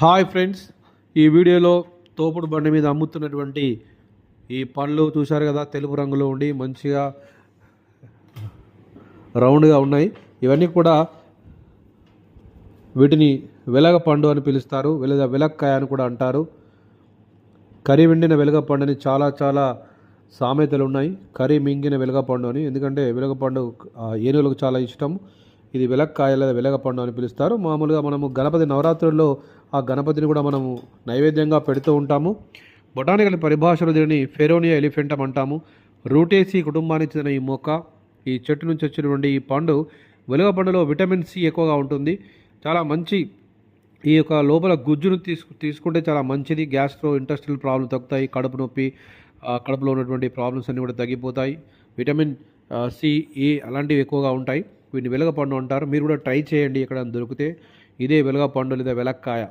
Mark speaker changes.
Speaker 1: Hi friends, ఈ వీడియోలో తోపుడు బండి మీద అమ్ముతున్నటువంటి ఈ పళ్ళు చూశారు కదా, తెలుపు రంగులో ఉండి మంచిగా రౌండ్గా ఉన్నాయి. ఇవన్నీ కూడా వీటిని వెలగ పండు అని పిలుస్తారు, వెలక్కాయ అని కూడా అంటారు. కరి వెండిన వెలగ పండుని చాలా సామెతలు ఉన్నాయి. కరి మింగిన వెలగ పండు అని, ఎందుకంటే వెలగ పండు ఏనుగులకు చాలా ఇష్టం. ఇది వెలక్కాయ లేదా వెలగపండు అని పిలుస్తారు. మామూలుగా మనము గణపతి నవరాత్రుల్లో ఆ గణపతిని కూడా మనము నైవేద్యంగా పెడుతూ ఉంటాము. బొటానికల్ పరిభాషలో దీనిని ఫెరోనియా ఎలిఫెంటం అంటాము. రూటేసి కుటుంబానికి చెందిన ఈ మొక్క, ఈ చెట్టు నుంచి వచ్చినటువంటి ఈ పండు వెలగపండులో విటమిన్ సి ఎక్కువగా ఉంటుంది. చాలా మంచి ఈ యొక్క లోపల గుజ్జును తీసుకుంటే చాలా మంచిది. గ్యాస్ట్రో ఇంటెస్టినల్ ప్రాబ్లం తగ్గుతాయి. కడుపు నొప్పి, కడుపులో ఉన్నటువంటి ప్రాబ్లమ్స్ అన్నీ కూడా తగ్గిపోతాయి. విటమిన్ సి, ఏ అలాంటివి ఎక్కువగా ఉంటాయి. వీటిని వెలగపండు అంటారు. మీరు కూడా ట్రై చేయండి ఎక్కడ దొరికితే. ఇదే వెలగపండు లేదా వెలక్కాయ.